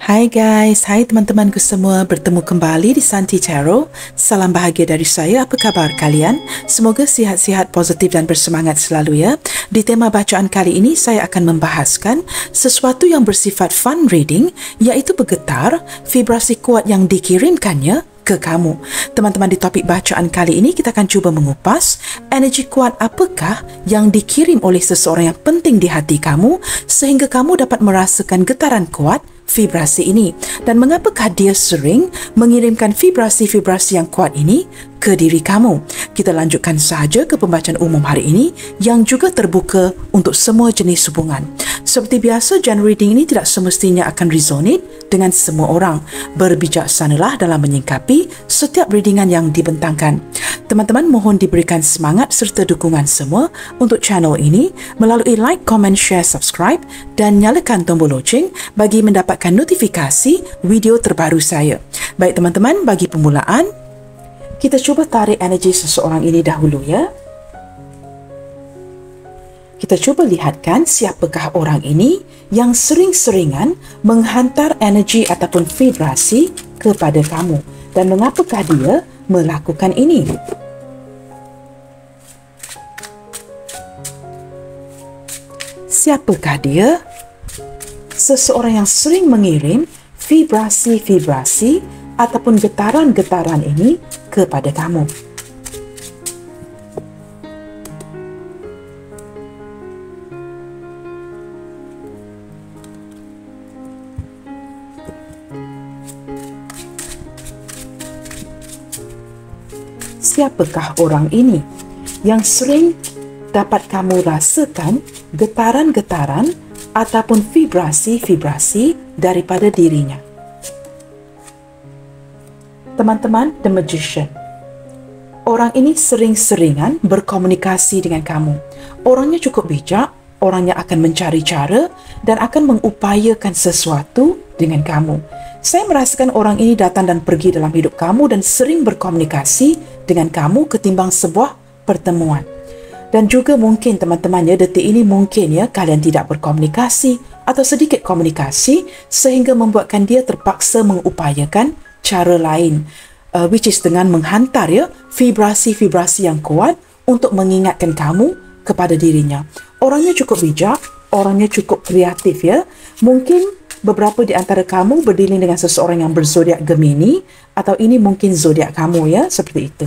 Hai guys, hai teman-temanku semua, bertemu kembali di Santi Tarot. Salam bahagia dari saya, apa khabar kalian? Semoga sihat-sihat, positif dan bersemangat selalu ya. Di tema bacaan kali ini, saya akan membahaskan sesuatu yang bersifat fun reading, iaitu bergetar, vibrasi kuat yang dikirimkannya ke kamu. Teman-teman, di topik bacaan kali ini kita akan cuba mengupas energi kuat apakah yang dikirim oleh seseorang yang penting di hati kamu sehingga kamu dapat merasakan getaran kuat vibrasi ini, dan mengapakah dia sering mengirimkan vibrasi-vibrasi yang kuat ini ke diri kamu. Kita lanjutkan sahaja ke pembacaan umum hari ini yang juga terbuka untuk semua jenis hubungan. Seperti biasa, genre reading ini tidak semestinya akan resonate dengan semua orang. Berbijaksanalah dalam menyingkapi setiap readingan yang dibentangkan. Teman-teman, mohon diberikan semangat serta dukungan semua untuk channel ini melalui like, comment, share, subscribe dan nyalakan tombol loceng bagi mendapatkan notifikasi video terbaru saya. Baik teman-teman, bagi permulaan, kita cuba tarik energi seseorang ini dahulu ya. Kita cuba lihatkan siapakah orang ini yang sering-seringan menghantar energi ataupun vibrasi kepada kamu dan mengapakah dia melakukan ini. Siapakah dia? Seseorang yang sering mengirim vibrasi-vibrasi ataupun getaran-getaran ini kepada kamu. Siapakah orang ini yang sering dapat kamu rasakan getaran-getaran ataupun vibrasi-vibrasi daripada dirinya? Teman-teman, The Magician. Orang ini sering-seringan berkomunikasi dengan kamu. Orangnya cukup bijak, orangnya akan mencari cara dan akan mengupayakan sesuatu dengan kamu. Saya merasakan orang ini datang dan pergi dalam hidup kamu dan sering berkomunikasi dengan kamu ketimbang sebuah pertemuan. Dan juga mungkin teman-teman ya, detik ini mungkin ya kalian tidak berkomunikasi atau sedikit komunikasi sehingga membuatkan dia terpaksa mengupayakan cara lain, which is dengan menghantar ya vibrasi-vibrasi yang kuat untuk mengingatkan kamu kepada dirinya. Orangnya cukup bijak, orangnya cukup kreatif ya. Mungkin beberapa di antara kamu berdealing dengan seseorang yang berzodiak Gemini, atau ini mungkin zodiak kamu ya, seperti itu.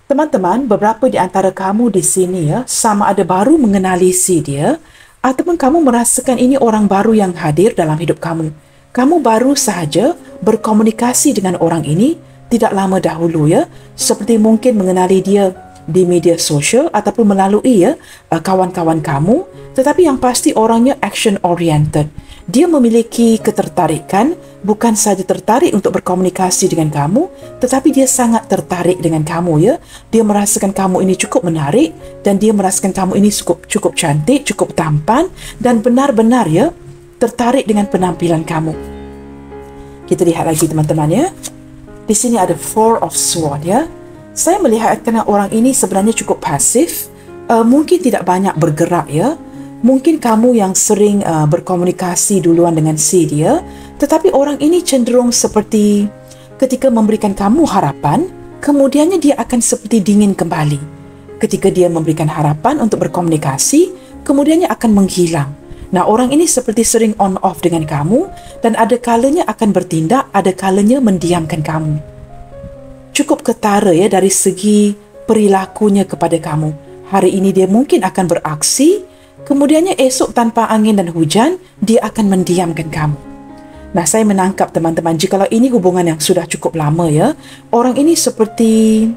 Teman-teman, beberapa di antara kamu di sini ya, sama ada baru mengenali si dia, ataupun kamu merasakan ini orang baru yang hadir dalam hidup kamu. Kamu baru sahaja berkomunikasi dengan orang ini tidak lama dahulu ya, seperti mungkin mengenali dia di media sosial ataupun melalui ya kawan-kawan kamu, tetapi yang pasti orangnya action oriented. Dia memiliki ketertarikan, bukan saja tertarik untuk berkomunikasi dengan kamu, tetapi dia sangat tertarik dengan kamu ya. Dia merasakan kamu ini cukup menarik dan dia merasakan kamu ini cukup cantik, cukup tampan dan benar-benar ya tertarik dengan penampilan kamu. Kita lihat lagi teman-teman ya. Di sini ada Four of Swords ya. Saya melihat kerana orang ini sebenarnya cukup pasif, mungkin tidak banyak bergerak ya. Mungkin kamu yang sering berkomunikasi duluan dengan si dia, tetapi orang ini cenderung seperti ketika memberikan kamu harapan, kemudiannya dia akan seperti dingin kembali. Ketika dia memberikan harapan untuk berkomunikasi, kemudiannya akan menghilang. Nah, orang ini seperti sering on off dengan kamu dan ada kalanya akan bertindak, ada kalanya mendiamkan kamu. Cukup ketara ya dari segi perilakunya kepada kamu. Hari ini dia mungkin akan beraksi, kemudiannya esok tanpa angin dan hujan, dia akan mendiamkan kamu. Nah, saya menangkap teman-teman, jikalau ini hubungan yang sudah cukup lama ya, orang ini seperti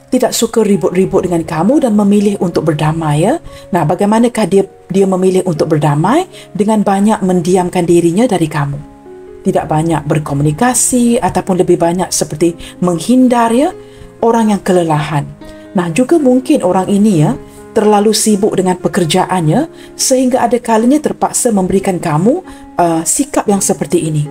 tidak suka ribut-ribut dengan kamu dan memilih untuk berdamai ya. Nah, bagaimanakah dia memilih untuk berdamai dengan banyak mendiamkan dirinya dari kamu? Tidak banyak berkomunikasi ataupun lebih banyak seperti menghindar ya, orang yang kelelahan. Nah, juga mungkin orang ini ya terlalu sibuk dengan pekerjaannya sehingga ada kalanya terpaksa memberikan kamu sikap yang seperti ini.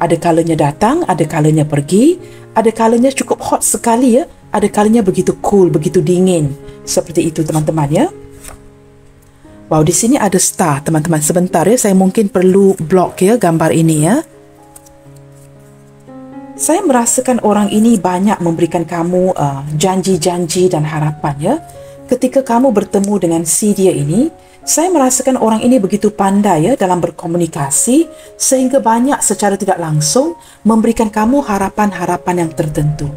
Ada kalanya datang, ada kalanya pergi, ada kalanya cukup hot sekali ya, ada kalanya begitu cool, begitu dingin. Seperti itu teman-teman ya. Wow, di sini ada star, teman-teman. Sebentar ya, saya mungkin perlu block ya gambar ini ya. Saya merasakan orang ini banyak memberikan kamu janji-janji dan harapan ya. Ketika kamu bertemu dengan si dia ini, saya merasakan orang ini begitu pandai ya dalam berkomunikasi sehingga banyak secara tidak langsung memberikan kamu harapan-harapan yang tertentu.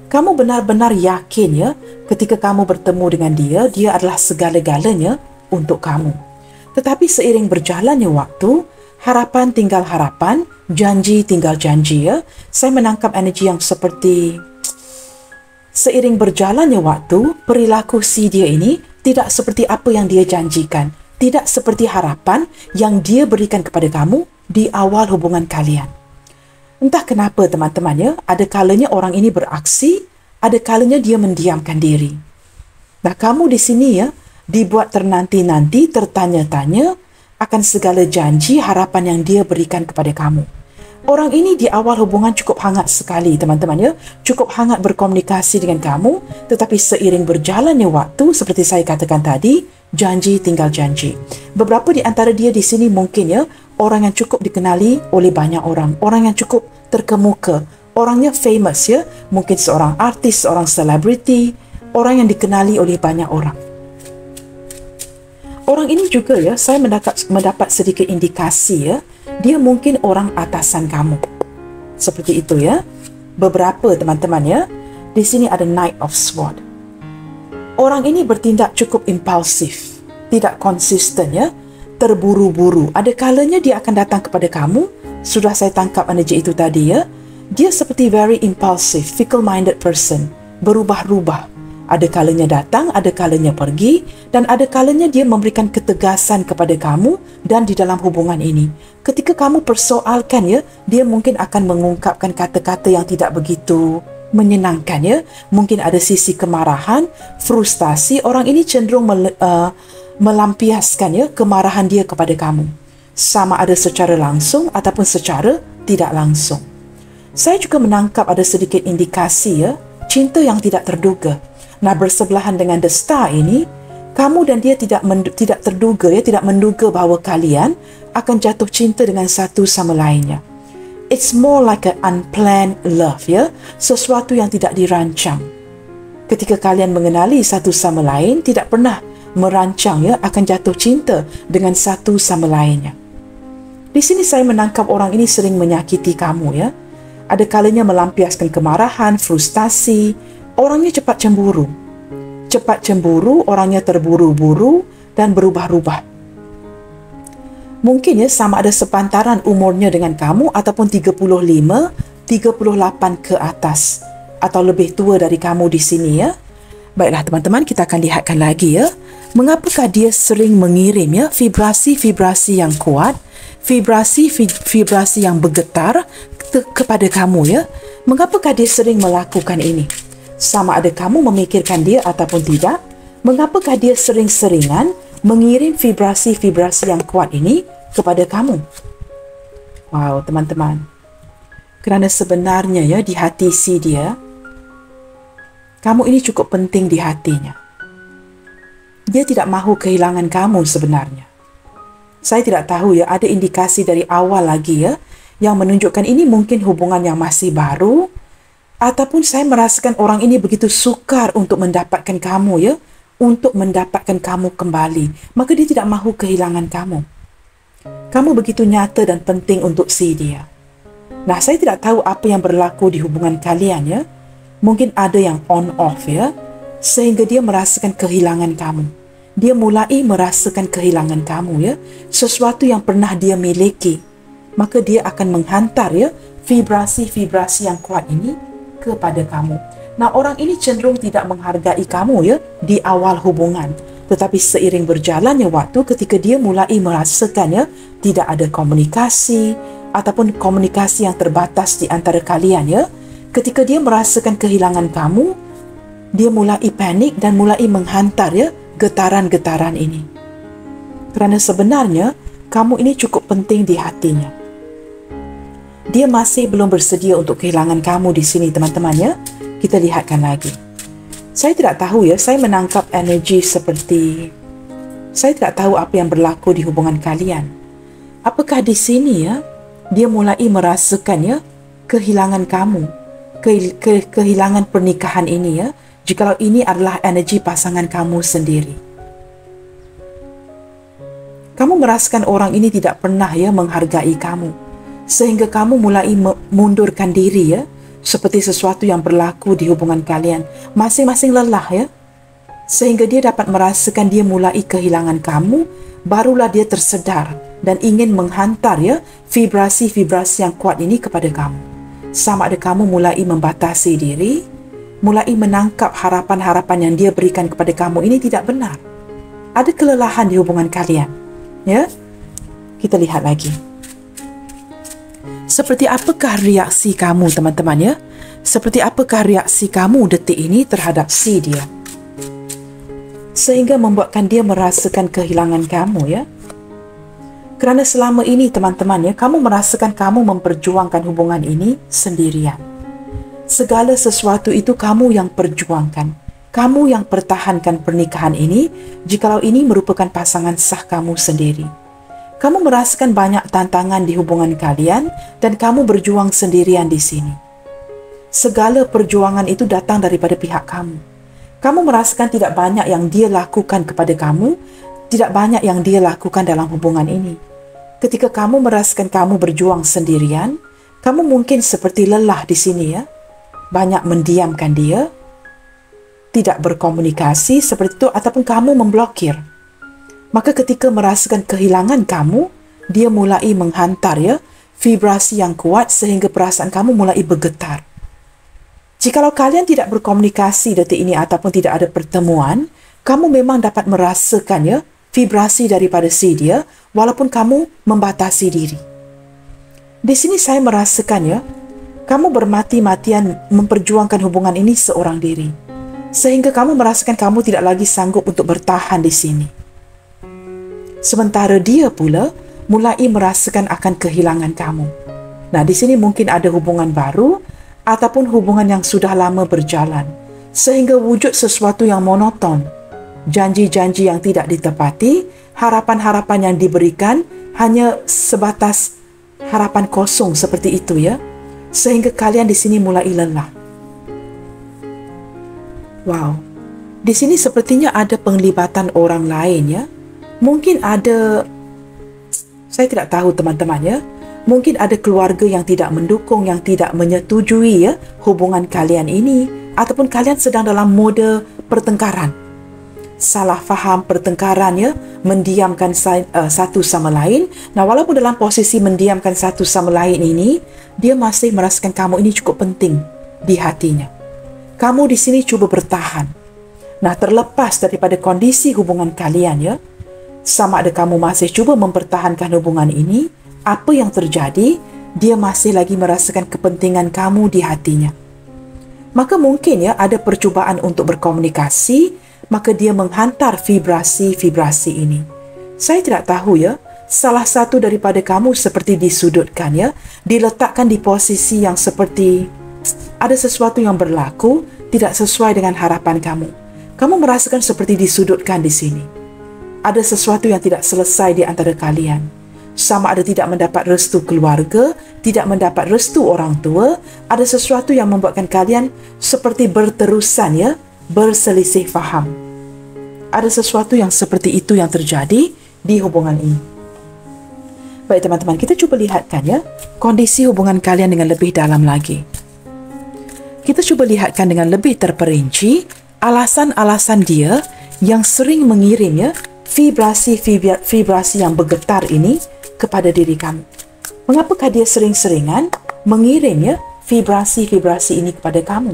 Kamu benar-benar yakin ya ketika kamu bertemu dengan dia, dia adalah segala-galanya untuk kamu. Tetapi seiring berjalannya waktu, harapan tinggal harapan, janji tinggal janji ya. Saya menangkap energi yang seperti seiring berjalannya waktu, perilaku si dia ini tidak seperti apa yang dia janjikan, tidak seperti harapan yang dia berikan kepada kamu di awal hubungan kalian. Entah kenapa teman-teman ya, ada kalanya orang ini beraksi, ada kalanya dia mendiamkan diri. Nah, kamu di sini ya, dibuat ternanti-nanti, tertanya-tanya akan segala janji, harapan yang dia berikan kepada kamu. Orang ini di awal hubungan cukup hangat sekali, teman-teman ya. Cukup hangat berkomunikasi dengan kamu, tetapi seiring berjalannya waktu, seperti saya katakan tadi, janji tinggal janji. Beberapa di antara dia di sini mungkin ya, orang yang cukup dikenali oleh banyak orang, orang yang cukup terkemuka, orangnya famous ya, mungkin seorang artis, seorang selebriti, orang yang dikenali oleh banyak orang. Orang ini juga ya, saya mendapat sedikit indikasi ya, dia mungkin orang atasan kamu. Seperti itu ya. Beberapa teman-teman ya, di sini ada Knight of Swords. Orang ini bertindak cukup impulsif, tidak konsisten ya, terburu-buru. Ada kalanya dia akan datang kepada kamu, sudah saya tangkap energi itu tadi ya. Dia seperti very impulsive, fickle-minded person, berubah-ubah. Ada kalanya datang, ada kalanya pergi, dan ada kalanya dia memberikan ketegasan kepada kamu dan di dalam hubungan ini. Ketika kamu persoalkan ya, dia mungkin akan mengungkapkan kata-kata yang tidak begitu menyenangkan ya. Mungkin ada sisi kemarahan, frustasi. Orang ini cenderung melampiaskan ya kemarahan dia kepada kamu. Sama ada secara langsung ataupun secara tidak langsung. Saya juga menangkap ada sedikit indikasi ya, cinta yang tidak terduga. Nah, bersebelahan dengan The Star ini, kamu dan dia tidak terduga ya, tidak menduga bahawa kalian akan jatuh cinta dengan satu sama lainnya. It's more like an unplanned love ya, sesuatu yang tidak dirancang. Ketika kalian mengenali satu sama lain, tidak pernah merancang ya akan jatuh cinta dengan satu sama lainnya. Di sini saya menangkap orang ini sering menyakiti kamu ya. Ada kalanya melampiaskan kemarahan, frustasi. Orangnya cepat cemburu. Cepat cemburu, orangnya terburu-buru dan berubah-ubah. Mungkin ya sama ada sepantaran umurnya dengan kamu ataupun 35, 38 ke atas atau lebih tua dari kamu di sini ya. Baiklah teman-teman, kita akan lihatkan lagi ya. Mengapakah dia sering mengirim ya vibrasi-vibrasi yang kuat, vibrasi-vibrasi yang bergetar kepada kamu ya. Mengapakah dia sering melakukan ini? Sama ada kamu memikirkan dia ataupun tidak, mengapakah dia sering-seringan mengirim vibrasi-vibrasi yang kuat ini kepada kamu? Wow, teman-teman. Kerana sebenarnya ya di hati si dia, kamu ini cukup penting di hatinya. Dia tidak mahu kehilangan kamu sebenarnya. Saya tidak tahu ya, ada indikasi dari awal lagi ya, yang menunjukkan ini mungkin hubungan yang masih baru, ataupun saya merasakan orang ini begitu sukar untuk mendapatkan kamu ya, untuk mendapatkan kamu kembali. Maka dia tidak mahu kehilangan kamu. Kamu begitu nyata dan penting untuk si dia. Nah, saya tidak tahu apa yang berlaku di hubungan kalian ya. Mungkin ada yang on off ya, sehingga dia merasakan kehilangan kamu. Dia mulai merasakan kehilangan kamu ya, sesuatu yang pernah dia miliki. Maka dia akan menghantar ya vibrasi-vibrasi yang kuat ini kepada kamu. Nah, orang ini cenderung tidak menghargai kamu ya di awal hubungan. Tetapi seiring berjalannya waktu, ketika dia mulai merasakan ya tidak ada komunikasi ataupun komunikasi yang terbatas di antara kalian ya, ketika dia merasakan kehilangan kamu, dia mulai panik dan mulai menghantar ya getaran-getaran ini. Kerana sebenarnya kamu ini cukup penting di hatinya. Dia masih belum bersedia untuk kehilangan kamu di sini, teman-teman ya. Kita lihatkan lagi. Saya tidak tahu ya, saya menangkap energi seperti Saya tidak tahu apa yang berlaku di hubungan kalian. Apakah di sini ya, dia mulai merasakan ya, kehilangan kamu, kehilangan pernikahan ini ya, jikalau ini adalah energi pasangan kamu sendiri. Kamu merasakan orang ini tidak pernah ya menghargai kamu, sehingga kamu mulai mundurkan diri ya, seperti sesuatu yang berlaku di hubungan kalian. Masing-masing lelah ya, sehingga dia dapat merasakan dia mulai kehilangan kamu, barulah dia tersedar dan ingin menghantar ya vibrasi-vibrasi yang kuat ini kepada kamu. Sama ada kamu mulai membatasi diri, mulai menangkap harapan-harapan yang dia berikan kepada kamu ini tidak benar. Ada kelelahan di hubungan kalian. Ya, kita lihat lagi. Seperti apakah reaksi kamu, teman-teman ya? Seperti apakah reaksi kamu detik ini terhadap si dia? Sehingga membuatkan dia merasakan kehilangan kamu ya. Kerana selama ini, teman-teman ya, kamu merasakan kamu memperjuangkan hubungan ini sendirian. Segala sesuatu itu kamu yang perjuangkan. Kamu yang pertahankan pernikahan ini, jikalau ini merupakan pasangan sah kamu sendiri. Kamu merasakan banyak tantangan di hubungan kalian dan kamu berjuang sendirian di sini. Segala perjuangan itu datang daripada pihak kamu. Kamu merasakan tidak banyak yang dia lakukan kepada kamu, tidak banyak yang dia lakukan dalam hubungan ini. Ketika kamu merasakan kamu berjuang sendirian, kamu mungkin seperti lelah di sini ya. Banyak mendiamkan dia, tidak berkomunikasi seperti itu, ataupun kamu memblokir. Maka ketika merasakan kehilangan kamu, dia mulai menghantar ya vibrasi yang kuat sehingga perasaan kamu mulai bergetar. Jikalau kalian tidak berkomunikasi detik ini ataupun tidak ada pertemuan, kamu memang dapat merasakan ya vibrasi daripada si dia walaupun kamu membatasi diri. Di sini saya merasakan ya, kamu bermati-matian memperjuangkan hubungan ini seorang diri. Sehingga kamu merasakan kamu tidak lagi sanggup untuk bertahan di sini. Sementara dia pula mulai merasakan akan kehilangan kamu. Nah, di sini mungkin ada hubungan baru ataupun hubungan yang sudah lama berjalan. Sehingga wujud sesuatu yang monoton. Janji-janji yang tidak ditepati, harapan-harapan yang diberikan hanya sebatas harapan kosong seperti itu ya. Sehingga kalian di sini mulai lelah. Wow, di sini sepertinya ada penglibatan orang lain ya. Mungkin ada, saya tidak tahu teman-teman ya. Mungkin ada keluarga yang tidak mendukung, yang tidak menyetujui ya hubungan kalian ini. Ataupun kalian sedang dalam mode pertengkaran. Salah faham pertengkaran ya, mendiamkan satu sama lain. Nah, walaupun dalam posisi mendiamkan satu sama lain ini, dia masih merasakan kamu ini cukup penting di hatinya. Kamu di sini cuba bertahan. Nah, terlepas daripada kondisi hubungan kalian ya, sama ada kamu masih cuba mempertahankan hubungan ini, apa yang terjadi, dia masih lagi merasakan kepentingan kamu di hatinya. Maka mungkin ya ada percubaan untuk berkomunikasi, maka dia menghantar vibrasi-vibrasi ini. Saya tidak tahu ya, salah satu daripada kamu seperti disudutkan ya, diletakkan di posisi yang seperti ada sesuatu yang berlaku tidak sesuai dengan harapan kamu. Kamu merasakan seperti disudutkan di sini. Ada sesuatu yang tidak selesai di antara kalian. Sama ada tidak mendapat restu keluarga, tidak mendapat restu orang tua, ada sesuatu yang membuatkan kalian seperti berterusan ya, berselisih faham. Ada sesuatu yang seperti itu yang terjadi di hubungan ini. Baik teman-teman, kita cuba lihatkan ya kondisi hubungan kalian dengan lebih dalam lagi. Kita cuba lihatkan dengan lebih terperinci alasan-alasan dia yang sering mengirim ya vibrasi yang bergetar ini kepada diri kamu. Mengapakah dia sering-seringan mengirim ya vibrasi-vibrasi ini kepada kamu?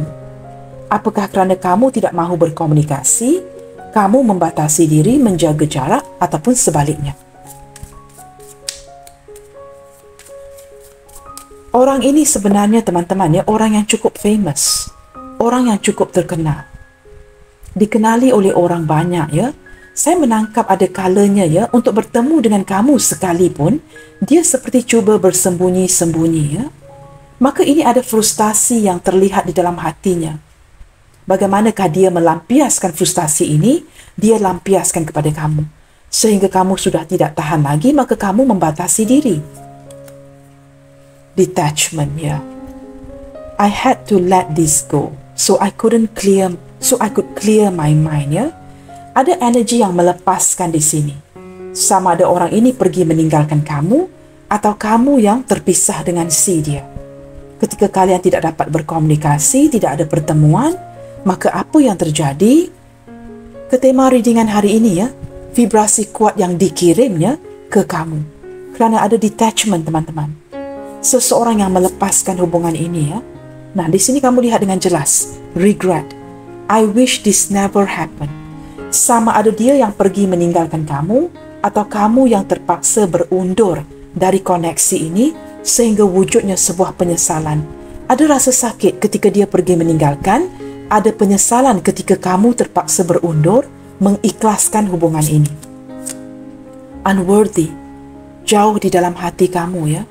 Apakah kerana kamu tidak mahu berkomunikasi, kamu membatasi diri, menjaga jarak, ataupun sebaliknya? Orang ini sebenarnya teman-teman ya, orang yang cukup famous, orang yang cukup terkenal, dikenali oleh orang banyak ya. Saya menangkap ada kalanya ya, untuk bertemu dengan kamu sekalipun, dia seperti cuba bersembunyi-sembunyi ya. Maka ini ada frustasi yang terlihat di dalam hatinya. Bagaimanakah dia melampiaskan frustasi ini? Dia lampiaskan kepada kamu. Sehingga kamu sudah tidak tahan lagi, maka kamu membatasi diri. Detachment, ya. I had to let this go, so I could clear my mind, ya. Ada energi yang melepaskan di sini. Sama ada orang ini pergi meninggalkan kamu, atau kamu yang terpisah dengan si dia. Ketika kalian tidak dapat berkomunikasi, tidak ada pertemuan, maka apa yang terjadi? Ke tema readingan hari ini, ya, vibrasi kuat yang dikirimnya ke kamu. Kerana ada detachment, teman-teman. Seseorang yang melepaskan hubungan ini, ya. Nah, di sini kamu lihat dengan jelas. Regret. I wish this never happened. Sama ada dia yang pergi meninggalkan kamu, atau kamu yang terpaksa berundur dari koneksi ini, sehingga wujudnya sebuah penyesalan. Ada rasa sakit ketika dia pergi meninggalkan, ada penyesalan ketika kamu terpaksa berundur, mengikhlaskan hubungan ini. Unworthy, jauh di dalam hati kamu, ya.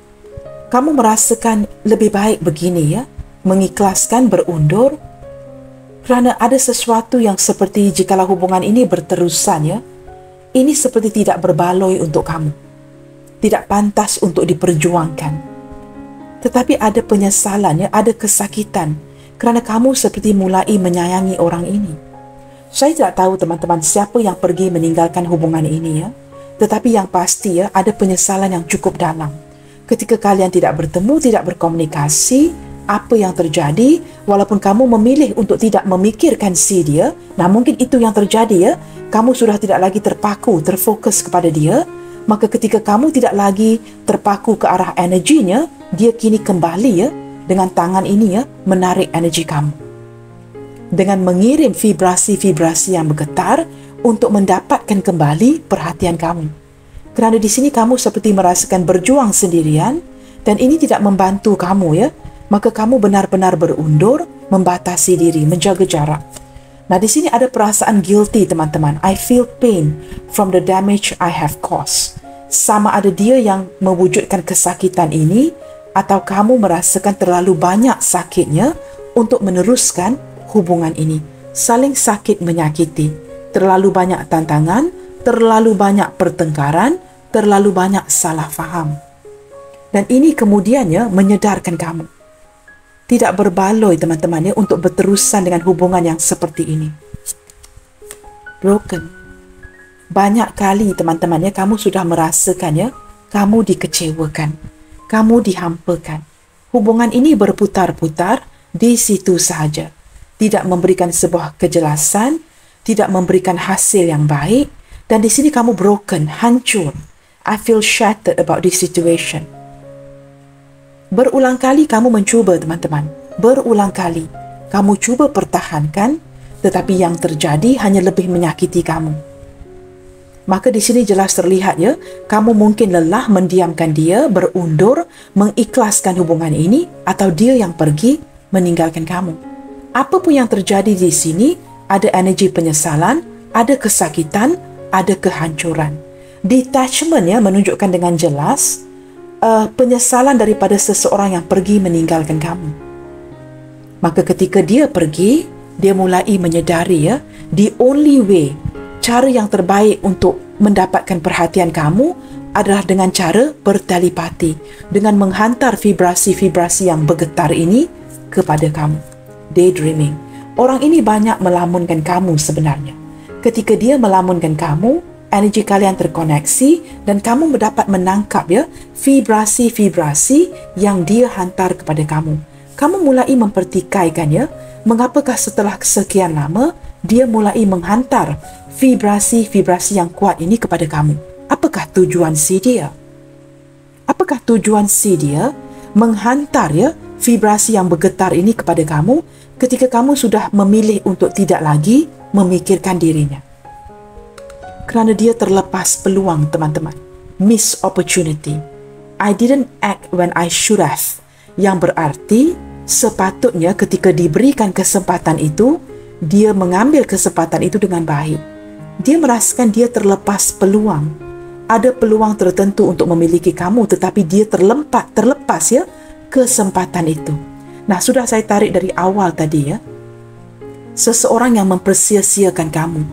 Kamu merasakan lebih baik begini, ya, mengikhlaskan berundur, kerana ada sesuatu yang seperti jikalau hubungan ini berterusan, ya, ini seperti tidak berbaloi untuk kamu, tidak pantas untuk diperjuangkan. Tetapi ada penyesalan, ya, ada kesakitan, kerana kamu seperti mulai menyayangi orang ini. Saya tidak tahu teman-teman siapa yang pergi meninggalkan hubungan ini, ya. Tetapi yang pasti, ya, ada penyesalan yang cukup dalam. Ketika kalian tidak bertemu, tidak berkomunikasi, apa yang terjadi, walaupun kamu memilih untuk tidak memikirkan si dia, nah mungkin itu yang terjadi, ya. Kamu sudah tidak lagi terpaku, terfokus kepada dia, maka ketika kamu tidak lagi terpaku ke arah energinya, dia kini kembali, ya, dengan tangan ini, ya, menarik energi kamu. Dengan mengirim vibrasi-vibrasi yang bergetar untuk mendapatkan kembali perhatian kamu. Kerana di sini kamu seperti merasakan berjuang sendirian dan ini tidak membantu kamu, ya. Maka kamu benar-benar berundur, membatasi diri, menjaga jarak. Nah, di sini ada perasaan guilty, teman-teman. I feel pain from the damage I have caused. Sama ada dia yang mewujudkan kesakitan ini, atau kamu merasakan terlalu banyak sakitnya untuk meneruskan hubungan ini. Saling sakit menyakiti. Terlalu banyak tantangan, terlalu banyak pertengkaran, terlalu banyak salah faham. Dan ini kemudiannya menyedarkan kamu. Tidak berbaloi, teman-teman, ya, untuk berterusan dengan hubungan yang seperti ini. Broken. Banyak kali, teman-teman, ya, kamu sudah merasakan, ya, kamu dikecewakan, kamu dihampakan. Hubungan ini berputar-putar di situ sahaja. Tidak memberikan sebuah kejelasan, tidak memberikan hasil yang baik, dan di sini kamu broken, hancur. I feel shattered about this situation. Berulang kali kamu mencuba, teman-teman. Berulang kali. Kamu cuba pertahankan, tetapi yang terjadi hanya lebih menyakiti kamu. Maka di sini jelas terlihat, ya, kamu mungkin lelah mendiamkan dia, berundur, mengikhlaskan hubungan ini, atau dia yang pergi meninggalkan kamu. Apa pun yang terjadi di sini, ada energi penyesalan, ada kesakitan, ada kehancuran. Detachment, ya, menunjukkan dengan jelas penyesalan daripada seseorang yang pergi meninggalkan kamu. Maka ketika dia pergi, dia mulai menyedari, ya, the only way, cara yang terbaik untuk mendapatkan perhatian kamu adalah dengan cara bertelepati, dengan menghantar vibrasi-vibrasi yang bergetar ini kepada kamu. Daydreaming. Orang ini banyak melamunkan kamu sebenarnya. Ketika dia melamunkan kamu, energi kalian terkoneksi dan kamu dapat menangkap, ya, vibrasi-vibrasi yang dia hantar kepada kamu. Kamu mulai mempertikaikan, ya, mengapakah setelah sekian lama dia mulai menghantar vibrasi-vibrasi yang kuat ini kepada kamu. Apakah tujuan si dia? Apakah tujuan si dia menghantar, ya, vibrasi yang bergetar ini kepada kamu ketika kamu sudah memilih untuk tidak lagi memikirkan dirinya? Kerana dia terlepas peluang, teman-teman. Miss opportunity. I didn't act when I should have. Yang berarti, sepatutnya ketika diberikan kesempatan itu, dia mengambil kesempatan itu dengan baik. Dia merasakan dia terlepas peluang. Ada peluang tertentu untuk memiliki kamu, tetapi dia terlepas, ya, kesempatan itu. Nah, sudah saya tarik dari awal tadi, ya. Seseorang yang mempersia-siakan kamu.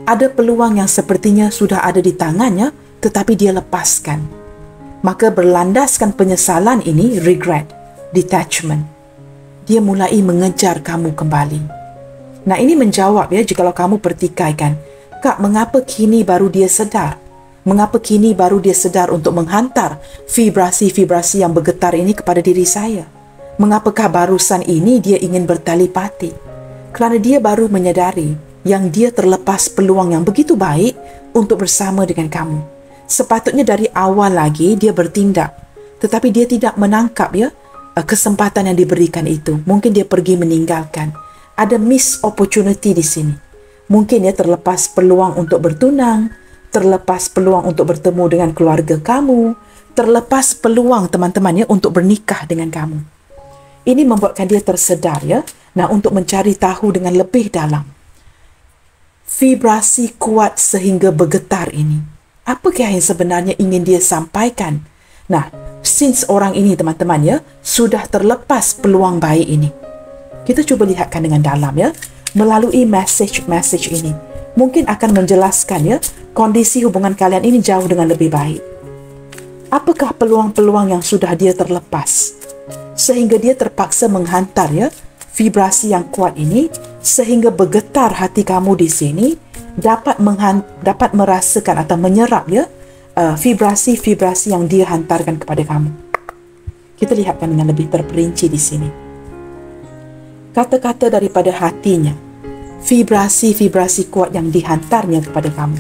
Ada peluang yang sepertinya sudah ada di tangannya, tetapi dia lepaskan. Maka berlandaskan penyesalan ini, regret, detachment. Dia mulai mengejar kamu kembali. Nah, ini menjawab ya jikalau kamu pertikaikan. Kak, mengapa kini baru dia sedar? Mengapa kini baru dia sedar untuk menghantar vibrasi-vibrasi yang bergetar ini kepada diri saya? Mengapakah barusan ini dia ingin bertelepati? Kerana dia baru menyadari yang dia terlepas peluang yang begitu baik untuk bersama dengan kamu. Sepatutnya dari awal lagi dia bertindak, tetapi dia tidak menangkap ya kesempatan yang diberikan itu. Mungkin dia pergi meninggalkan. Ada miss opportunity di sini. Mungkin dia terlepas peluang untuk bertunang, terlepas peluang untuk bertemu dengan keluarga kamu, terlepas peluang teman-teman ya untuk bernikah dengan kamu. Ini membuatkan dia tersedar ya. Nah, untuk mencari tahu dengan lebih dalam. Vibrasi kuat sehingga bergetar ini. Apakah yang sebenarnya ingin dia sampaikan? Nah, since orang ini teman-teman ya sudah terlepas peluang baik ini. Kita cuba lihatkan dengan dalam ya. Melalui message ini. Mungkin akan menjelaskan ya kondisi hubungan kalian ini jauh dengan lebih baik. Apakah peluang-peluang yang sudah dia terlepas? Sehingga dia terpaksa menghantar ya vibrasi yang kuat ini sehingga bergetar hati kamu di sini dapat merasakan atau menyerap ya vibrasi-vibrasi yang dia hantarkan kepada kamu. Kita lihatkan dengan lebih terperinci di sini. Kata-kata daripada hatinya, vibrasi-vibrasi kuat yang dihantarnya kepada kamu.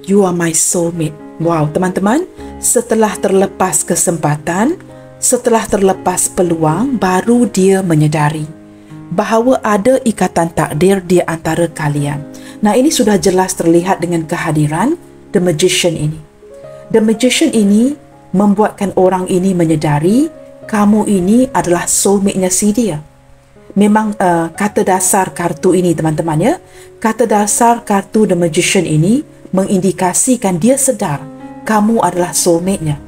You are my soulmate. Wow, teman-teman, setelah terlepas kesempatan, setelah terlepas peluang, baru dia menyedari bahawa ada ikatan takdir di antara kalian. Nah, ini sudah jelas terlihat dengan kehadiran The Magician ini. The Magician ini membuatkan orang ini menyedari kamu ini adalah soulmate-nya si dia. Memang kata dasar kartu ini teman-teman ya, kata dasar kartu The Magician ini mengindikasikan dia sedar kamu adalah soulmate-nya.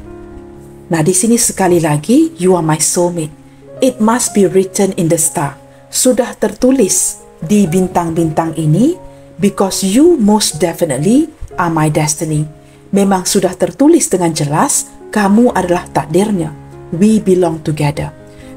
Nah, di sini sekali lagi, you are my soulmate. It must be written in the star. Sudah tertulis di bintang-bintang ini because you most definitely are my destiny. Memang sudah tertulis dengan jelas kamu adalah takdirnya. We belong together.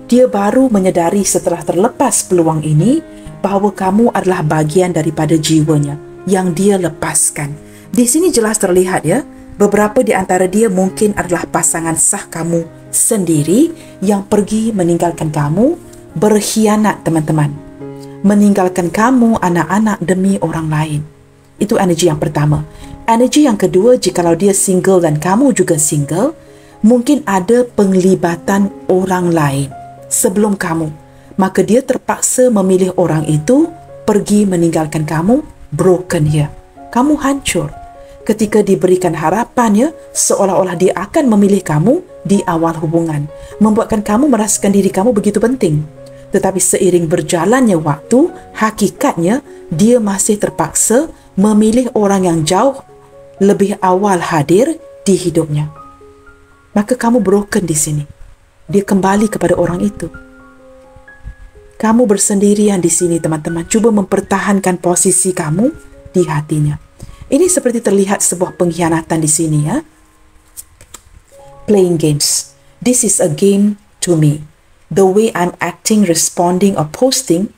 Dia baru menyadari setelah terlepas peluang ini bahawa kamu adalah bagian daripada jiwanya yang dia lepaskan. Di sini jelas terlihat ya, beberapa di antara dia mungkin adalah pasangan sah kamu sendiri yang pergi meninggalkan kamu, berkhianat teman-teman. Meninggalkan kamu, anak-anak demi orang lain. Itu energi yang pertama. Energi yang kedua, jikalau dia single dan kamu juga single, mungkin ada penglibatan orang lain sebelum kamu. Maka dia terpaksa memilih orang itu pergi meninggalkan kamu, broken here. Kamu hancur. Ketika diberikan harapan ya, seolah-olah dia akan memilih kamu di awal hubungan. Membuatkan kamu merasakan diri kamu begitu penting. Tetapi seiring berjalannya waktu, hakikatnya dia masih terpaksa memilih orang yang jauh lebih awal hadir di hidupnya. Maka kamu broken di sini. Dia kembali kepada orang itu. Kamu bersendirian di sini teman-teman. Cuba mempertahankan posisi kamu di hatinya. Ini seperti terlihat sebuah pengkhianatan di sini ya. Playing games. This is a game to me. The way I'm acting, responding or posting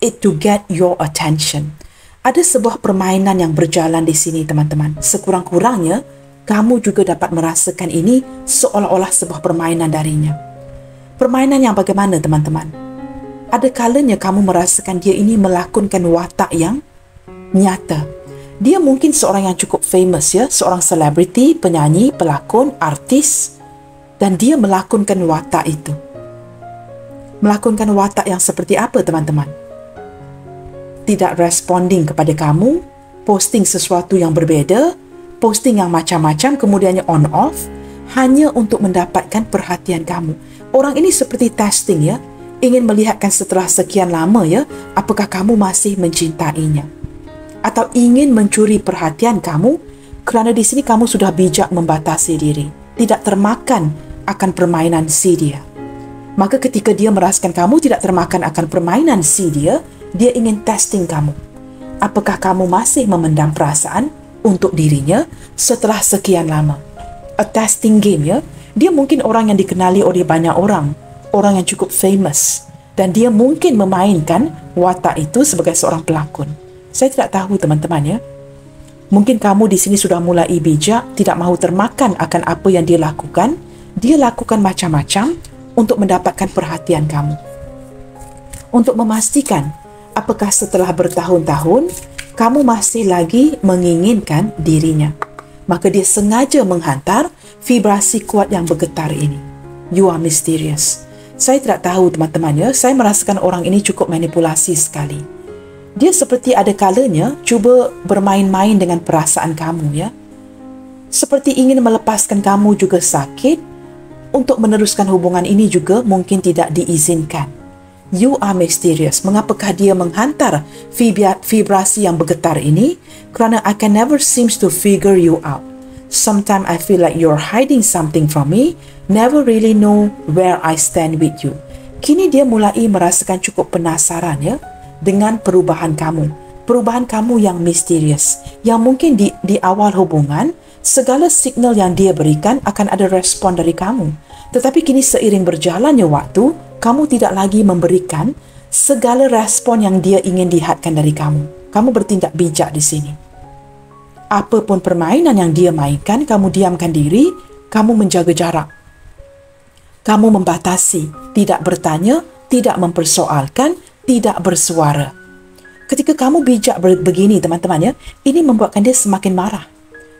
it to get your attention. Ada sebuah permainan yang berjalan di sini teman-teman. Sekurang-kurangnya kamu juga dapat merasakan ini seolah-olah sebuah permainan darinya. Permainan yang bagaimana teman-teman? Ada kalanya kamu merasakan dia ini melakonkan watak yang nyata. Dia mungkin seorang yang cukup famous ya, seorang selebriti, penyanyi, pelakon, artis, dan dia melakonkan watak itu. Melakonkan watak yang seperti apa teman-teman? Tidak responding kepada kamu, posting sesuatu yang berbeza, posting yang macam-macam, kemudiannya on off, hanya untuk mendapatkan perhatian kamu. Orang ini seperti testing ya, ingin melihatkan setelah sekian lama ya, apakah kamu masih mencintainya. Atau ingin mencuri perhatian kamu, kerana di sini kamu sudah bijak membatasi diri, tidak termakan akan permainan si dia. Maka ketika dia merasakan kamu tidak termakan akan permainan si dia ingin testing kamu. Apakah kamu masih memendam perasaan untuk dirinya setelah sekian lama? A testing game, ya. Dia mungkin orang yang dikenali oleh banyak orang yang cukup famous, dan dia mungkin memainkan watak itu sebagai seorang pelakon. Saya tidak tahu teman-teman, ya. Mungkin kamu di sini sudah mulai bijak, tidak mahu termakan akan apa yang dia lakukan. Dia lakukan macam-macam untuk mendapatkan perhatian kamu. Untuk memastikan apakah setelah bertahun-tahun kamu masih lagi menginginkan dirinya. Maka dia sengaja menghantar vibrasi kuat yang bergetar ini. You are mysterious. Saya tidak tahu teman-teman, ya. Saya merasakan orang ini cukup manipulasi sekali. Dia seperti ada kalanya cuba bermain-main dengan perasaan kamu, ya. Seperti ingin melepaskan kamu juga sakit. Untuk meneruskan hubungan ini juga mungkin tidak diizinkan. You are mysterious. Mengapakah dia menghantar vibrasi yang bergetar ini? Kerana I can never seems to figure you out. Sometimes I feel like you're hiding something from me. Never really know where I stand with you. Kini dia mulai merasakan cukup penasaran, ya, dengan perubahan kamu. Perubahan kamu yang misterius. Yang mungkin di awal hubungan, segala signal yang dia berikan akan ada respon dari kamu. Tetapi kini seiring berjalannya waktu, kamu tidak lagi memberikan segala respon yang dia ingin lihatkan dari kamu. Kamu bertindak bijak di sini. Apapun permainan yang dia mainkan, kamu diamkan diri, kamu menjaga jarak. Kamu membatasi, tidak bertanya, tidak mempersoalkan, tidak bersuara. Ketika kamu bijak begini, teman-teman, ya, ini membuatkan dia semakin marah.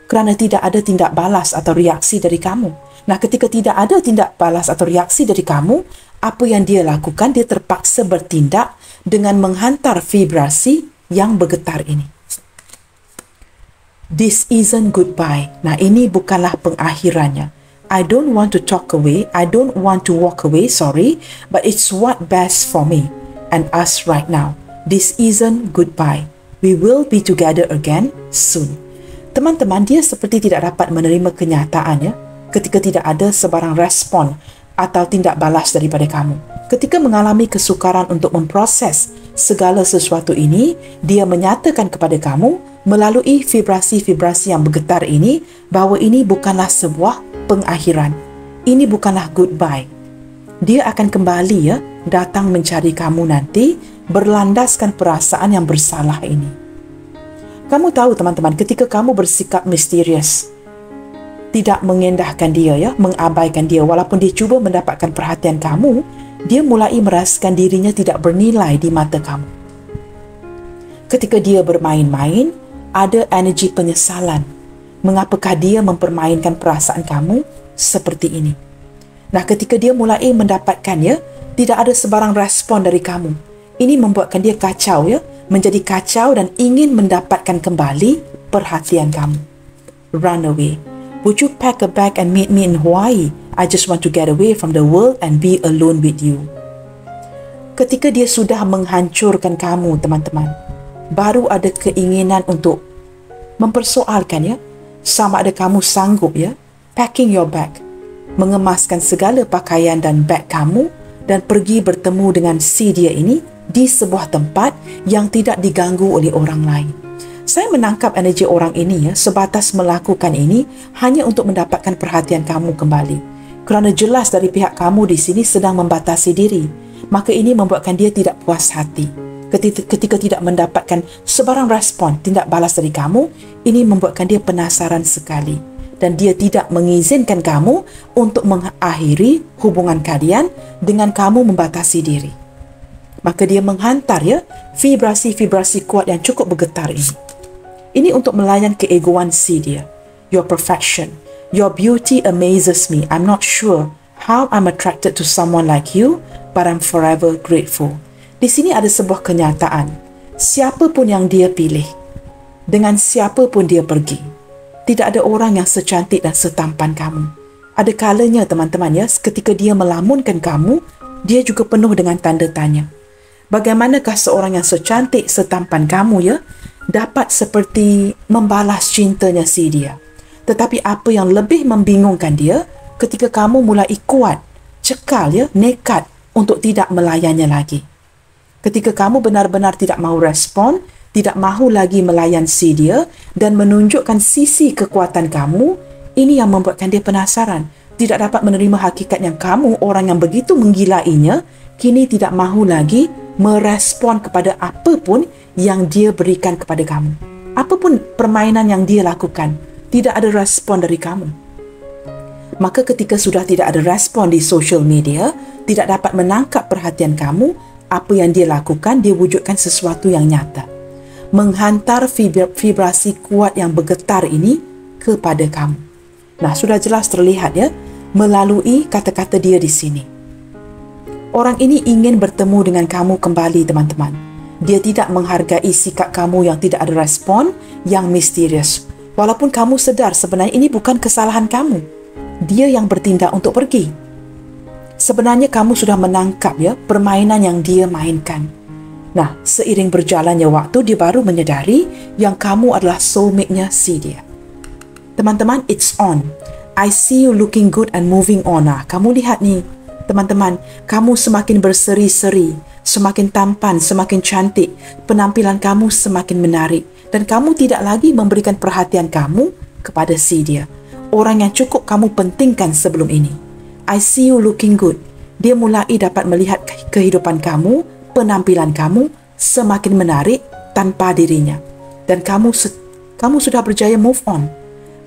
Kerana tidak ada tindak balas atau reaksi dari kamu. Nah, ketika tidak ada tindak balas atau reaksi dari kamu, apa yang dia lakukan? Dia terpaksa bertindak dengan menghantar vibrasi yang bergetar ini. This isn't goodbye. Nah, ini bukanlah pengakhirannya. I don't want to talk away. I don't want to walk away, sorry. But it's what best for me and us right now. This isn't goodbye. We will be together again soon. Teman-teman, dia seperti tidak dapat menerima kenyataannya ketika tidak ada sebarang respon atau tindak balas daripada kamu. Ketika mengalami kesukaran untuk memproses segala sesuatu ini, dia menyatakan kepada kamu melalui vibrasi-vibrasi yang bergetar ini bahawa ini bukanlah sebuah pengakhiran. Ini bukanlah goodbye. Dia akan kembali, ya, datang mencari kamu nanti berlandaskan perasaan yang bersalah ini. Kamu tahu teman-teman, ketika kamu bersikap misterius, tidak mengendahkan dia, ya, mengabaikan dia, walaupun dia cuba mendapatkan perhatian kamu, dia mulai merasakan dirinya tidak bernilai di mata kamu. Ketika dia bermain-main, ada energi penyesalan. Mengapakah dia mempermainkan perasaan kamu seperti ini? Nah, ketika dia mulai mendapatkannya, tidak ada sebarang respon dari kamu. Ini membuatkan dia kacau, ya, menjadi kacau dan ingin mendapatkan kembali perhatian kamu. Run away. Would you pack a bag and meet me in Hawaii? I just want to get away from the world and be alone with you. Ketika dia sudah menghancurkan kamu, teman-teman, baru ada keinginan untuk mempersoalkan, ya, sama ada kamu sanggup, ya, packing your bag, mengemaskan segala pakaian dan bag kamu dan pergi bertemu dengan si dia ini di sebuah tempat yang tidak diganggu oleh orang lain. Saya menangkap energi orang ini, ya, sebatas melakukan ini hanya untuk mendapatkan perhatian kamu kembali. Kerana jelas dari pihak kamu di sini sedang membatasi diri. Maka ini membuatkan dia tidak puas hati. Ketika tidak mendapatkan sebarang respon, tindak balas dari kamu, ini membuatkan dia penasaran sekali. Dan dia tidak mengizinkan kamu untuk mengakhiri hubungan kalian dengan kamu membatasi diri. Maka dia menghantar, ya, vibrasi-vibrasi kuat yang cukup bergetar ini. Ini untuk melayan keegoan si dia. Your perfection. Your beauty amazes me. I'm not sure how I'm attracted to someone like you, but I'm forever grateful. Di sini ada sebuah kenyataan. Siapa pun yang dia pilih, dengan siapa pun dia pergi, tidak ada orang yang secantik dan setampan kamu. Ada kalanya, teman-teman, ya, ketika dia melamunkan kamu, dia juga penuh dengan tanda tanya. Bagaimanakah seorang yang secantik, setampan kamu, ya, dapat seperti membalas cintanya si dia? Tetapi apa yang lebih membingungkan dia, ketika kamu mulai kuat cekal ya, nekat untuk tidak melayannya lagi. Ketika kamu benar-benar tidak mahu respon, tidak mahu lagi melayan si dia dan menunjukkan sisi kekuatan kamu, ini yang membuatkan dia penasaran. Tidak dapat menerima hakikat yang kamu, orang yang begitu menggilainya, kini tidak mahu lagi merespon kepada apapun yang dia berikan kepada kamu. Apapun permainan yang dia lakukan, tidak ada respon dari kamu. Maka ketika sudah tidak ada respon di social media, tidak dapat menangkap perhatian kamu, apa yang dia lakukan, dia wujudkan sesuatu yang nyata. Menghantar vibrasi kuat yang bergetar ini kepada kamu. Nah, sudah jelas terlihat ya, melalui kata-kata dia di sini. Orang ini ingin bertemu dengan kamu kembali, teman-teman. Dia tidak menghargai sikap kamu yang tidak ada respon, yang misterius. Walaupun kamu sedar sebenarnya ini bukan kesalahan kamu. Dia yang bertindak untuk pergi. Sebenarnya kamu sudah menangkap ya permainan yang dia mainkan. Nah, seiring berjalannya waktu, dia baru menyadari yang kamu adalah soulmate-nya si dia. Teman-teman, it's on. I see you looking good and moving on. Nah, kamu lihat nih, teman-teman, kamu semakin berseri-seri, semakin tampan, semakin cantik, penampilan kamu semakin menarik, dan kamu tidak lagi memberikan perhatian kamu kepada si dia, orang yang cukup kamu pentingkan sebelum ini. I see you looking good. Dia mulai dapat melihat kehidupan kamu, penampilan kamu semakin menarik tanpa dirinya, dan kamu sudah berjaya move on.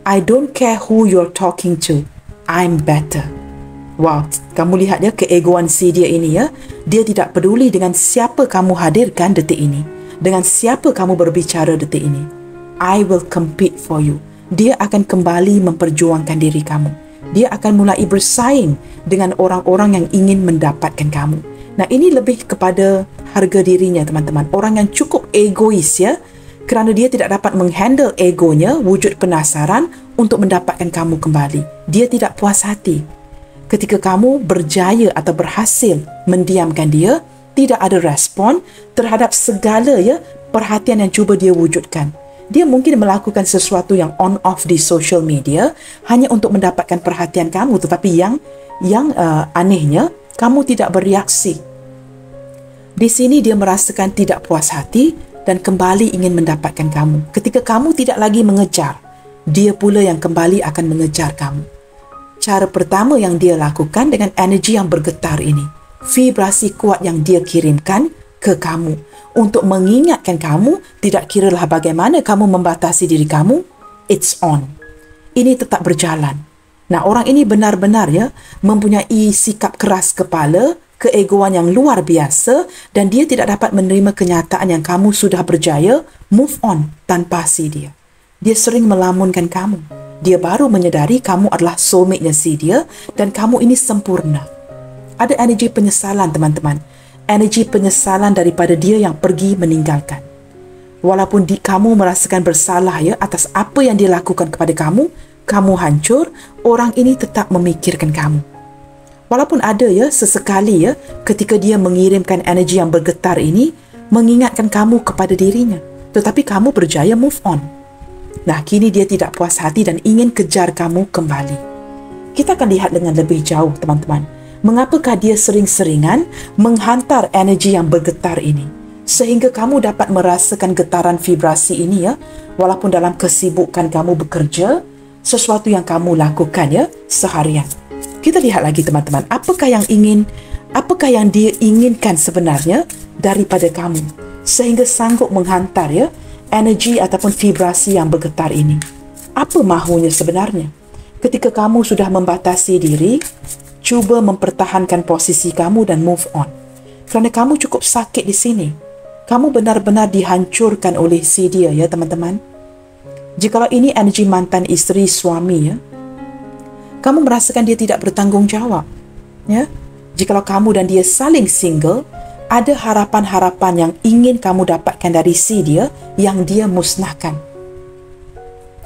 I don't care who you're talking to. I'm better. Wow, kamu lihat ya keegoan si dia ini ya. Dia tidak peduli dengan siapa kamu hadirkan detik ini, dengan siapa kamu berbicara detik ini. I will compete for you. Dia akan kembali memperjuangkan diri kamu. Dia akan mulai bersaing dengan orang-orang yang ingin mendapatkan kamu. Nah, ini lebih kepada harga dirinya, teman-teman. Orang yang cukup egois ya, kerana dia tidak dapat menghandle egonya, wujud penasaran untuk mendapatkan kamu kembali. Dia tidak puas hati. Ketika kamu berjaya atau berhasil mendiamkan dia, tidak ada respon terhadap segala ya perhatian yang cuba dia wujudkan. Dia mungkin melakukan sesuatu yang on-off di social media hanya untuk mendapatkan perhatian kamu, tetapi yang anehnya, kamu tidak bereaksi. Di sini dia merasakan tidak puas hati dan kembali ingin mendapatkan kamu. Ketika kamu tidak lagi mengejar, dia pula yang kembali akan mengejar kamu. Cara pertama yang dia lakukan dengan energi yang bergetar ini, vibrasi kuat yang dia kirimkan ke kamu untuk mengingatkan kamu, tidak kiralah bagaimana kamu membatasi diri kamu, it's on. Ini tetap berjalan. Nah, orang ini benar-benar ya mempunyai sikap keras kepala, keegoan yang luar biasa, dan dia tidak dapat menerima kenyataan yang kamu sudah berjaya move on tanpa si dia. Dia sering melamunkan kamu. Dia baru menyadari kamu adalah soulmate-nya si dia dan kamu ini sempurna. Ada energi penyesalan, teman-teman. Energi penyesalan daripada dia yang pergi meninggalkan. Walaupun kamu merasakan bersalah ya atas apa yang dia lakukan kepada kamu, kamu hancur, orang ini tetap memikirkan kamu. Walaupun ada ya sesekali ya ketika dia mengirimkan energi yang bergetar ini mengingatkan kamu kepada dirinya, tetapi kamu berjaya move on. Nah, kini dia tidak puas hati dan ingin kejar kamu kembali. Kita akan lihat dengan lebih jauh, teman-teman. Mengapakah dia sering-seringan menghantar energi yang bergetar ini sehingga kamu dapat merasakan getaran vibrasi ini ya, walaupun dalam kesibukan kamu bekerja, sesuatu yang kamu lakukan ya seharian. Kita lihat lagi, teman-teman, apakah yang dia inginkan sebenarnya daripada kamu sehingga sanggup menghantar ya energi ataupun vibrasi yang bergetar ini. Apa mahunya sebenarnya? Ketika kamu sudah membatasi diri, cuba mempertahankan posisi kamu dan move on. Kerana kamu cukup sakit di sini. Kamu benar-benar dihancurkan oleh si dia ya, teman-teman. Jikalau ini energi mantan isteri suami ya, kamu merasakan dia tidak bertanggungjawab. Ya? Jikalau kamu dan dia saling single, ada harapan-harapan yang ingin kamu dapatkan dari si dia yang dia musnahkan.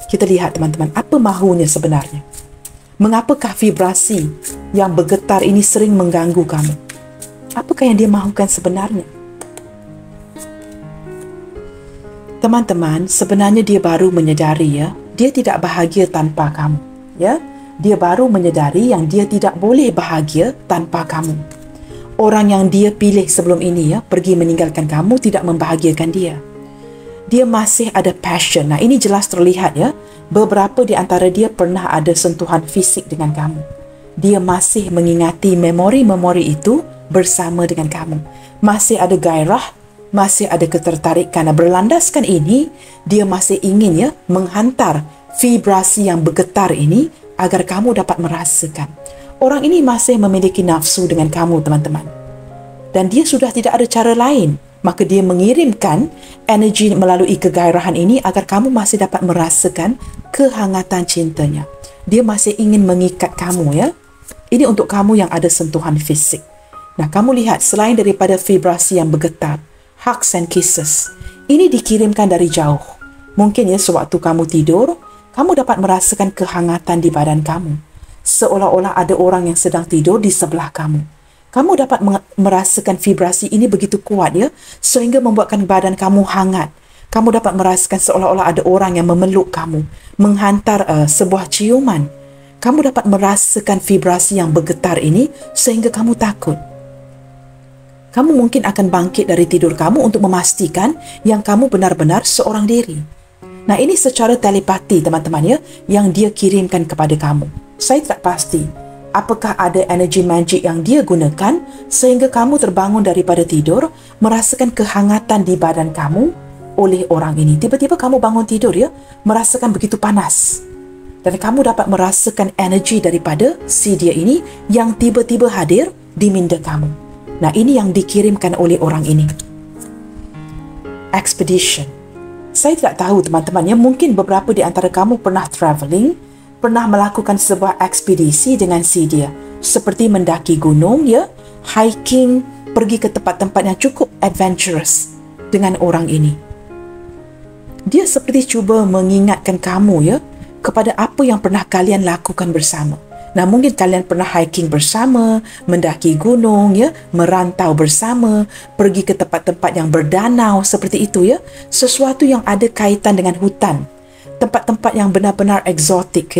Kita lihat, teman-teman, apa mahunya sebenarnya. Mengapakah vibrasi yang bergetar ini sering mengganggu kamu? Apakah yang dia mahukan sebenarnya? Teman-teman, sebenarnya dia baru menyadari ya, dia tidak bahagia tanpa kamu. Ya, dia baru menyedari yang dia tidak boleh bahagia tanpa kamu. Orang yang dia pilih sebelum ini pergi meninggalkan kamu, tidak membahagiakan dia. Dia masih ada passion. Nah, ini jelas terlihat beberapa di antara dia pernah ada sentuhan fisik dengan kamu. Dia masih mengingati memori-memori itu bersama dengan kamu. Masih ada gairah, masih ada ketertarikan. Nah, berlandaskan ini, dia masih ingin menghantar vibrasi yang bergetar ini agar kamu dapat merasakan. Orang ini masih memiliki nafsu dengan kamu, teman-teman. Dan dia sudah tidak ada cara lain. Maka dia mengirimkan energi melalui kegairahan ini agar kamu masih dapat merasakan kehangatan cintanya. Dia masih ingin mengikat kamu Ini untuk kamu yang ada sentuhan fisik. Nah, kamu lihat selain daripada vibrasi yang bergetar, hugs and kisses, ini dikirimkan dari jauh. Mungkin sewaktu kamu tidur, kamu dapat merasakan kehangatan di badan kamu. Seolah-olah ada orang yang sedang tidur di sebelah kamu. Kamu dapat merasakan vibrasi ini begitu kuat sehingga membuatkan badan kamu hangat. Kamu dapat merasakan seolah-olah ada orang yang memeluk kamu, menghantar sebuah ciuman. Kamu dapat merasakan vibrasi yang bergetar ini sehingga kamu takut. Kamu mungkin akan bangkit dari tidur kamu untuk memastikan yang kamu benar-benar seorang diri. Nah, ini secara telepati, teman-teman yang dia kirimkan kepada kamu. Saya tidak pasti apakah ada energi magic yang dia gunakan sehingga kamu terbangun daripada tidur merasakan kehangatan di badan kamu oleh orang ini. Tiba-tiba kamu bangun tidur merasakan begitu panas. Dan kamu dapat merasakan energi daripada si dia ini yang tiba-tiba hadir di minda kamu. Nah, ini yang dikirimkan oleh orang ini. Expedition. Saya tidak tahu, teman-teman mungkin beberapa di antara kamu pernah travelling, pernah melakukan sebuah ekspedisi dengan si dia. Seperti mendaki gunung hiking, pergi ke tempat-tempat yang cukup adventurous dengan orang ini. Dia seperti cuba mengingatkan kamu kepada apa yang pernah kalian lakukan bersama. Nah, mungkin kalian pernah hiking bersama, mendaki gunung merantau bersama, pergi ke tempat-tempat yang berdanau seperti itu sesuatu yang ada kaitan dengan hutan, tempat-tempat yang benar-benar eksotik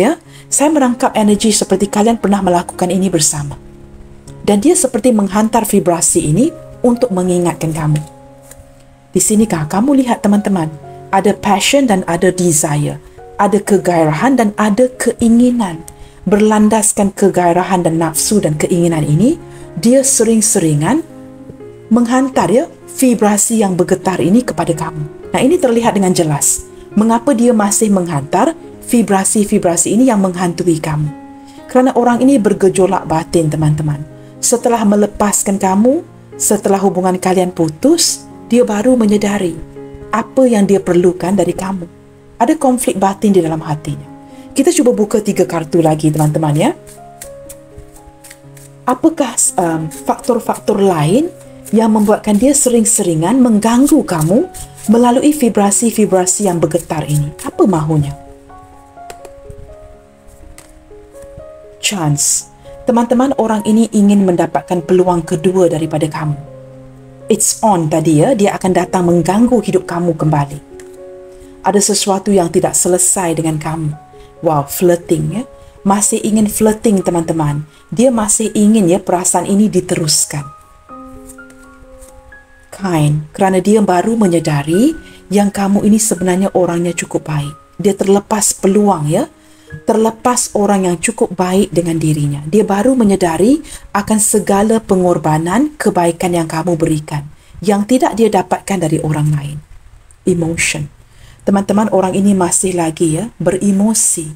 Saya merangkap energi seperti kalian pernah melakukan ini bersama. Dan dia seperti menghantar vibrasi ini untuk mengingatkan kamu. Di sinikah kamu lihat, teman-teman, ada passion dan ada desire, ada kegairahan dan ada keinginan. Berlandaskan kegairahan dan nafsu dan keinginan ini, dia sering-seringan menghantar vibrasi yang bergetar ini kepada kamu. Nah, ini terlihat dengan jelas mengapa dia masih menghantar vibrasi-vibrasi ini yang menghantui kamu. Kerana orang ini bergejolak batin, teman-teman. Setelah melepaskan kamu, setelah hubungan kalian putus, dia baru menyedari apa yang dia perlukan dari kamu. Ada konflik batin di dalam hatinya. Kita cuba buka 3 kartu lagi, teman-teman Apakah faktor-faktor lain yang membuatkan dia sering-seringan mengganggu kamu melalui vibrasi-vibrasi yang bergetar ini? Apa mahunya? Chance. Teman-teman, orang ini ingin mendapatkan peluang kedua daripada kamu. It's on tadi dia akan datang mengganggu hidup kamu kembali. Ada sesuatu yang tidak selesai dengan kamu. Wow, flirting Masih ingin flirting, teman-teman. Dia masih ingin perasaan ini diteruskan. Kind, kerana dia baru menyedari yang kamu ini sebenarnya orangnya cukup baik. Dia terlepas peluang terlepas orang yang cukup baik dengan dirinya. Dia baru menyedari akan segala pengorbanan kebaikan yang kamu berikan, yang tidak dia dapatkan dari orang lain. Emotion. Teman-teman, orang ini masih lagi beremosi.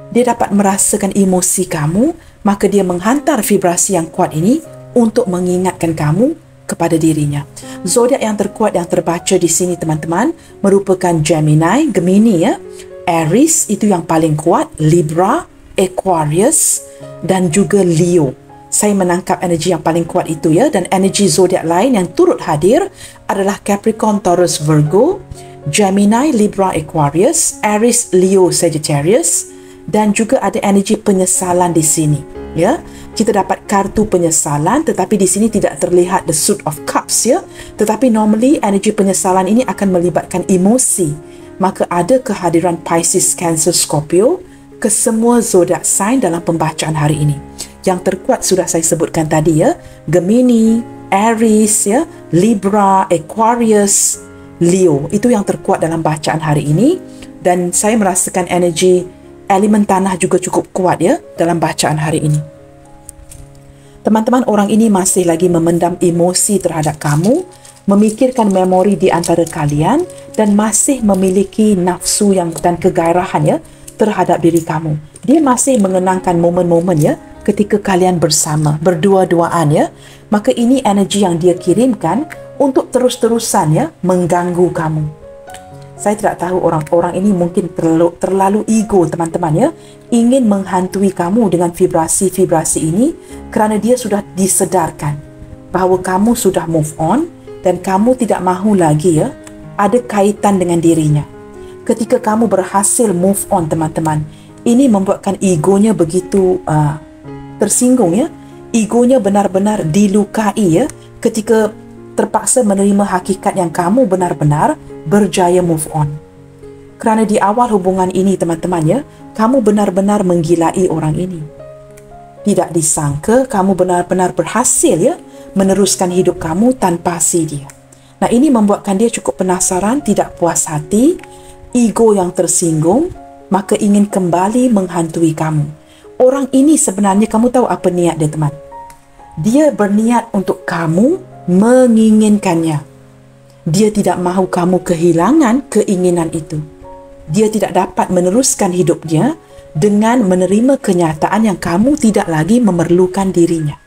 Dia dapat merasakan emosi kamu, maka dia menghantar vibrasi yang kuat ini untuk mengingatkan kamu kepada dirinya. Zodiak yang terkuat yang terbaca di sini, teman-teman, merupakan Gemini, Gemini Aries itu yang paling kuat, Libra, Aquarius dan juga Leo. Saya menangkap energi yang paling kuat itu dan energi zodiak lain yang turut hadir adalah Capricorn, Taurus, Virgo, Gemini, Libra, Aquarius, Aries, Leo, Sagittarius, dan juga ada energi penyesalan di sini. Kita dapat kartu penyesalan, tetapi di sini tidak terlihat the Suit of Cups Tetapi normally energi penyesalan ini akan melibatkan emosi. Maka ada kehadiran Pisces, Cancer, Scorpio, kesemua zodiak sign dalam pembacaan hari ini. Yang terkuat sudah saya sebutkan tadi ya, Gemini, Aries ya, Libra, Aquarius, Leo. Itu yang terkuat dalam bacaan hari ini, dan saya merasakan energi elemen tanah juga cukup kuat ya dalam bacaan hari ini. Teman-teman, orang ini masih lagi memendam emosi terhadap kamu, memikirkan memori di antara kalian, dan masih memiliki nafsu dan kegairahan ya terhadap diri kamu. Dia masih mengenangkan momen-momen ya ketika kalian bersama, berdua-duaan ya. Maka ini energi yang dia kirimkan untuk terus-terusan ya mengganggu kamu. Saya tidak tahu, orang-orang ini mungkin terlalu ego teman-teman ya, ingin menghantui kamu dengan vibrasi-vibrasi ini kerana dia sudah disedarkan bahawa kamu sudah move on dan kamu tidak mahu lagi ya ada kaitan dengan dirinya. Ketika kamu berhasil move on teman-teman, ini membuatkan egonya begitu tersinggung ya. Egonya benar-benar dilukai ya ketika terpaksa menerima hakikat yang kamu benar-benar berjaya move on. Kerana di awal hubungan ini teman-teman ya, kamu benar-benar menggilai orang ini. Tidak disangka kamu benar-benar berhasil ya meneruskan hidup kamu tanpa si dia. Nah, ini membuatkan dia cukup penasaran, tidak puas hati, ego yang tersinggung, maka ingin kembali menghantui kamu. Orang ini sebenarnya kamu tahu apa niat dia teman? Dia berniat untuk kamu menginginkannya. Dia tidak mahu kamu kehilangan keinginan itu. Dia tidak dapat meneruskan hidupnya dengan menerima kenyataan yang kamu tidak lagi memerlukan dirinya.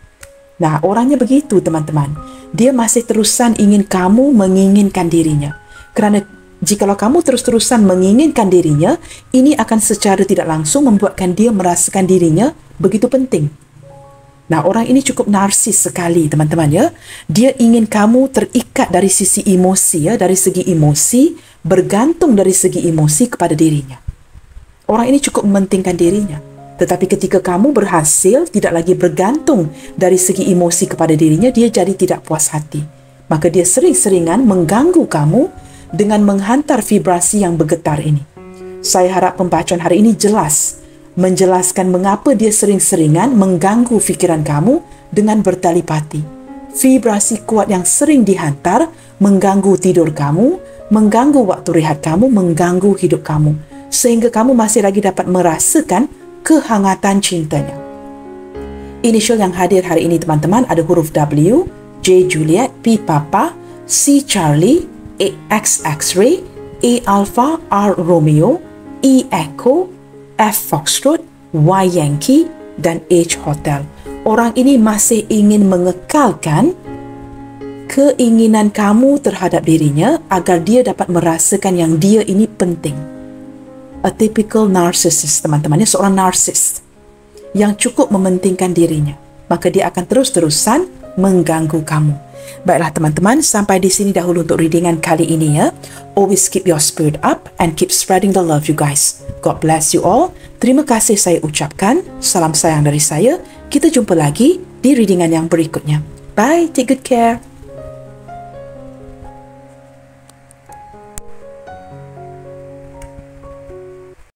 Nah, orangnya begitu teman-teman. Dia masih terusan ingin kamu menginginkan dirinya. Kerana jikalau kamu terus-terusan menginginkan dirinya, ini akan secara tidak langsung membuatkan dia merasakan dirinya begitu penting. Nah, orang ini cukup narsis sekali teman-teman ya. Dia ingin kamu terikat dari sisi emosi ya, dari segi emosi, bergantung dari segi emosi kepada dirinya. Orang ini cukup mementingkan dirinya. Tetapi ketika kamu berhasil tidak lagi bergantung dari segi emosi kepada dirinya, dia jadi tidak puas hati. Maka dia sering-seringan mengganggu kamu dengan menghantar vibrasi yang bergetar ini. Saya harap pembacaan hari ini jelas menjelaskan mengapa dia sering-seringan mengganggu fikiran kamu dengan bertelepati. Vibrasi kuat yang sering dihantar mengganggu tidur kamu, mengganggu waktu rehat kamu, mengganggu hidup kamu, sehingga kamu masih lagi dapat merasakan kehangatan cintanya. Inisial yang hadir hari ini teman-teman ada huruf W, J Juliet, P Papa, C Charlie, X X-ray, A Alpha, R Romeo, E Echo, F Foxtrot, Y Yankee dan H Hotel. Orang ini masih ingin mengekalkan keinginan kamu terhadap dirinya agar dia dapat merasakan yang dia ini penting. A typical narcissist teman-teman, seorang narsis yang cukup mementingkan dirinya. Maka dia akan terus-terusan mengganggu kamu. Baiklah teman-teman, sampai di sini dahulu untuk readingan kali ini ya. Always keep your spirit up and keep spreading the love you guys. God bless you all. Terima kasih saya ucapkan. Salam sayang dari saya. Kita jumpa lagi di readingan yang berikutnya. Bye, take good care.